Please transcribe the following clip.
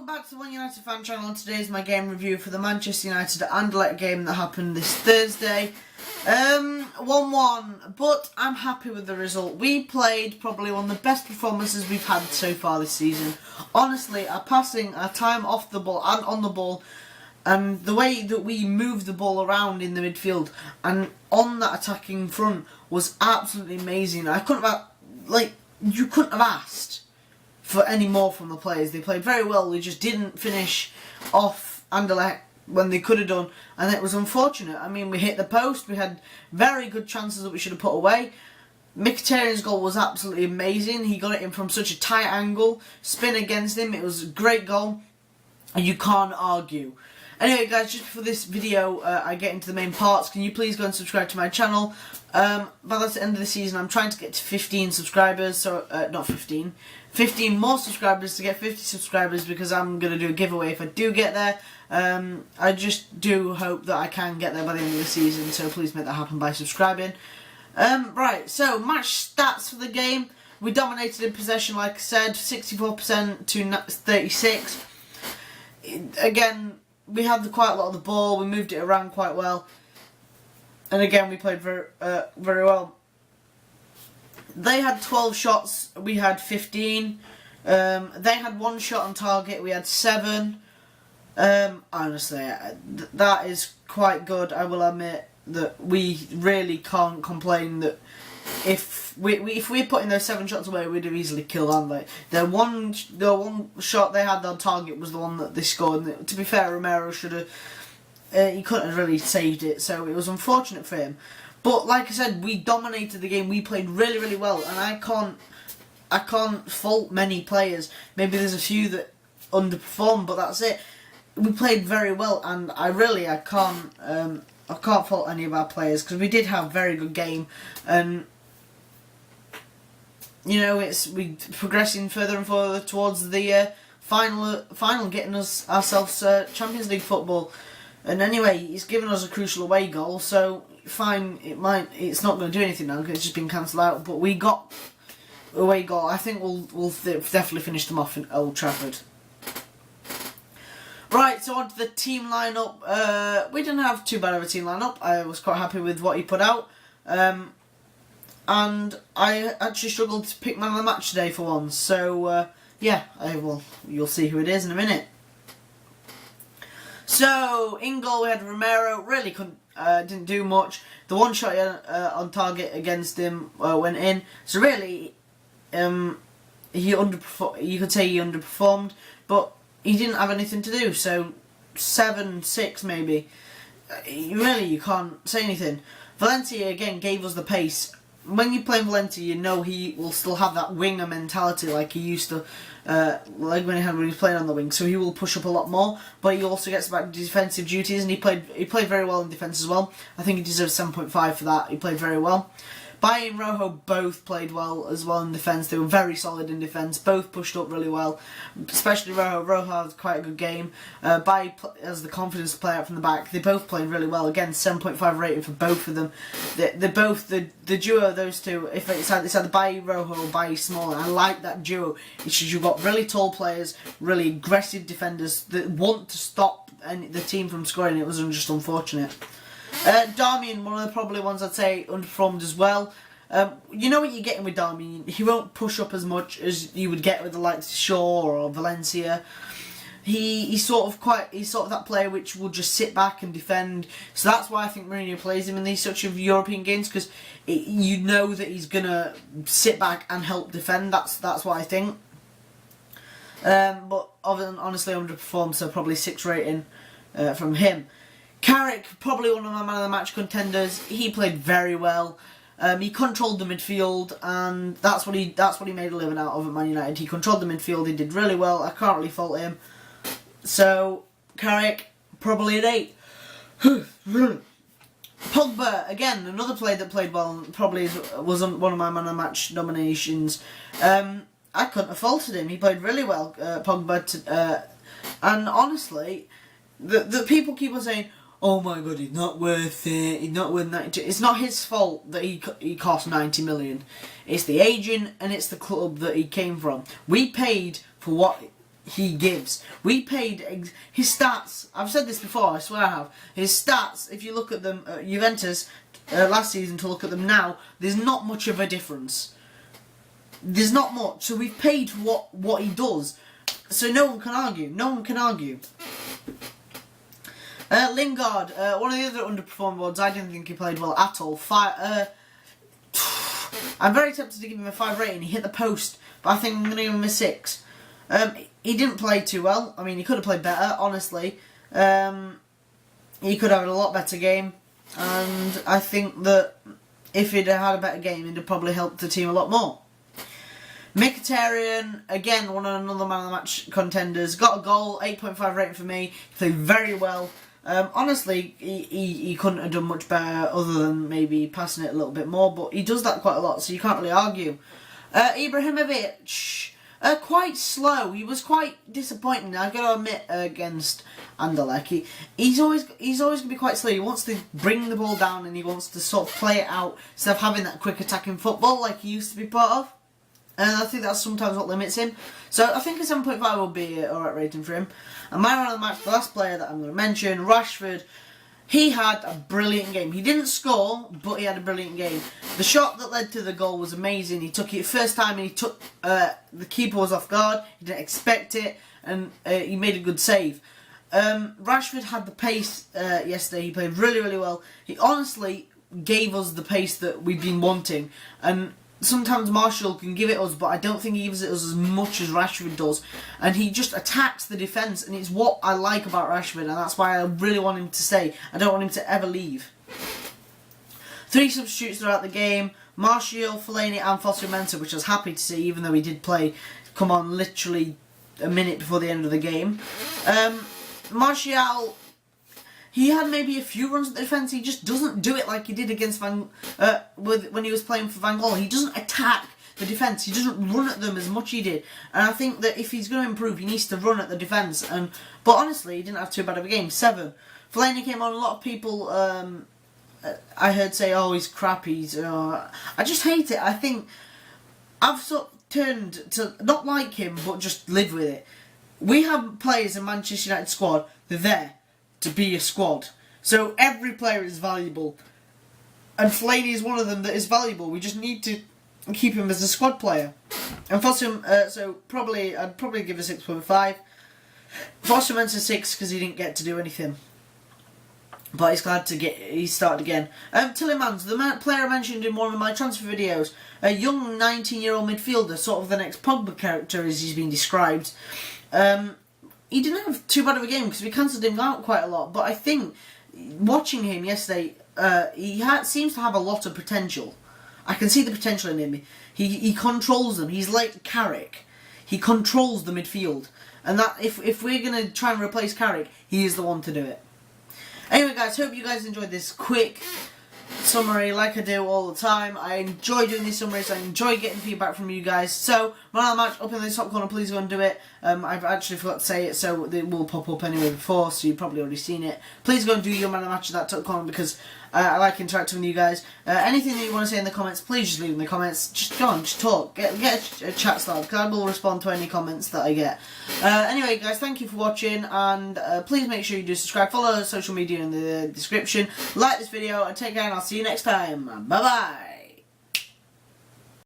welcome back to the One United Fan Channel, and today is my game review for the Manchester United Anderlecht game that happened this Thursday. 1-1, but I'm happy with the result. We played probably one of the best performances we've had so far this season. Honestly, our passing, our time off the ball and on the ball, and the way that we moved the ball around in the midfield and on that attacking front was absolutely amazing. You couldn't have asked for any more from the players. They played very well. They just didn't finish off Anderlecht when they could have done, and it was unfortunate. I mean, we hit the post. We had very good chances that we should have put away. Mkhitaryan's goal was absolutely amazing. He got it in from such a tight angle, spin against him. It was a great goal, and you can't argue. Anyway, guys, just before this video, I get into the main parts. Can you please go and subscribe to my channel? By the end of the season, I'm trying to get to 15 subscribers. So, not 15. 15 more subscribers to get 50 subscribers, because I'm going to do a giveaway if I do get there. I just do hope that I can get there by the end of the season, so please make that happen by subscribing. Right, so match stats for the game. We dominated in possession, like I said, 64% to 36. Again, we had quite a lot of the ball, we moved it around quite well. And again, we played very well. They had 12 shots, we had 15. They had 1 shot on target, we had 7. Honestly, that is quite good. I will admit that we really can't complain that if we're putting those 7 shots away, we'd have easily killed Anderlecht. The one shot they had on target was the one that they scored. And to be fair, Romero should have. He couldn't have really saved it, so it was unfortunate for him. But like I said, we dominated the game. We played really well, and I can't fault many players. Maybe there's a few that underperformed, but that's it. We played very well, and I can't fault any of our players, because we did have a very good game, and you know, we progressing further and further towards the final, getting ourselves Champions League football. And anyway, he's given us a crucial away goal, so fine. It's not going to do anything now because it's just been cancelled out. But we got away goal. I think we'll definitely finish them off in Old Trafford. Right, so on to the team lineup. We didn't have too bad of a team lineup. I was quite happy with what he put out, and I actually struggled to pick man of the match today for once. So yeah, you'll see who it is in a minute. So in goal we had Romero. Really didn't do much. The 1 shot he had, on target against him went in. So really, he underperformed. You could say he underperformed, but he didn't have anything to do. So 7-6 maybe. Really, you can't say anything. Valencia again gave us the pace. When you play Valencia, you know he will still have that winger mentality like he used to, like when he was playing on the wing. So he will push up a lot more, but he also gets back to defensive duties, and he played very well in defence as well. I think he deserves 7.5 for that. He played very well. Bailly and Rojo both played well as well in defence. They were very solid in defence. Both pushed up really well, especially Rojo. Rojo had quite a good game. Bailly has the confidence to play out from the back. They both played really well. Again, 7.5 rating for both of them. They're both the duo of those two. If it's either Bailly Rojo or Bailly Small, I like that duo. It's just you've got really tall players, really aggressive defenders that want to stop the team from scoring. It was just unfortunate. Darmian, one of the probably ones I'd say underperformed as well. You know what you're getting with Darmian. He won't push up as much as you would get with the likes of Shaw or Valencia. He's sort of that player which will just sit back and defend. So that's why I think Mourinho plays him in these such of European games, because you know that he's gonna sit back and help defend. That's what I think. But honestly, underperformed, so probably 6 rating from him. Carrick, probably one of my man of the match contenders. He played very well. He controlled the midfield, and that's what he made a living out of at Man United. He controlled the midfield. He did really well. I can't really fault him. So Carrick, probably an 8. Pogba, again, another player that played well. Probably wasn't one of my man of the match nominations. I couldn't have faulted him. He played really well, Pogba. And honestly, the people keep on saying, oh my god, he's not worth it, he's not worth 92. It's not his fault that he cost 90 million. It's the agent and it's the club that he came from. We paid for what he gives. We paid his stats. I've said this before, I swear I have. His stats, if you look at them at Juventus last season to look at them now, there's not much of a difference. There's not much. So we've paid for what he does. So no one can argue. No one can argue. Lingard, one of the other underperforming ones. I didn't think he played well at all. I'm very tempted to give him a 5 rating. He hit the post, but I think I'm going to give him a 6. He didn't play too well. I mean, he could have played better, honestly. He could have had a lot better game. And I think that if he'd had a better game, he'd have probably helped the team a lot more. Mkhitaryan, again, one of another man of the match contenders. Got a goal, 8.5 rating for me. He played very well. Honestly, he couldn't have done much better other than maybe passing it a little bit more, but he does that quite a lot, so you can't really argue. Ibrahimovic, quite slow. He was quite disappointing, I've got to admit, against Anderlecht. He's always going to be quite slow. He wants to bring the ball down and he wants to sort of play it out instead of having that quick attacking football like he used to be part of. And I think that's sometimes what limits him. So I think a 7.5 will be an alright rating for him. And my man of the match, the last player that I'm going to mention, Rashford. He had a brilliant game. He didn't score, but he had a brilliant game. The shot that led to the goal was amazing. He took it first time and he took the keeper was off guard. He didn't expect it, and he made a good save. Rashford had the pace yesterday. He played really, really well. He honestly gave us the pace that we've been wanting. And sometimes Martial can give it us, but I don't think he gives it us as much as Rashford does. And he just attacks the defence, and it's what I like about Rashford, and that's why I really want him to stay. I don't want him to ever leave. 3 substitutes throughout the game. Martial, Fellaini and Fosu-Mensah, which I was happy to see, even though he did come on literally a minute before the end of the game. Martial, he had maybe a few runs at the defence. He just doesn't do it like he did against when he was playing for Van Gaal. He doesn't attack the defence. He doesn't run at them as much as he did. And I think that if he's going to improve, he needs to run at the defence. But honestly, he didn't have too bad of a game. 7. Fellaini came on. A lot of people I heard say, "Oh, he's crap." I just hate it. I think I've sort of turned to not like him, but just live with it. We have players in Manchester United squad. They're there to be a squad. So every player is valuable. And Fellaini is one of them that is valuable. We just need to keep him as a squad player. And Fosu, so I'd probably give a 6.5. Fosu-Mensah 6 because he didn't get to do anything. But he's glad he started again. Tillemans, the player I mentioned in one of my transfer videos. A young 19-year-old midfielder, sort of the next Pogba character as he's been described. He didn't have too bad of a game because we cancelled him out quite a lot. But I think, watching him yesterday, he seems to have a lot of potential. I can see the potential in him. He controls them. He's like Carrick. He controls the midfield. And that if we're going to try and replace Carrick, he is the one to do it. Anyway guys, hope you guys enjoyed this quick summary like I do all the time. I enjoy doing these summaries. I enjoy getting feedback from you guys. So, man of the match up in the top corner, please go and do it. I've actually forgot to say it, so it will pop up anyway before, so you've probably already seen it. Please go and do your man of the match at that top corner because I like interacting with you guys. Anything that you want to say in the comments, please just leave in the comments. Just go on, just talk. Get a chat started because I will respond to any comments that I get. Anyway guys, thank you for watching, and please make sure you do subscribe. Follow our social media in the description. Like this video and take care, and I'll see you next time. Bye bye.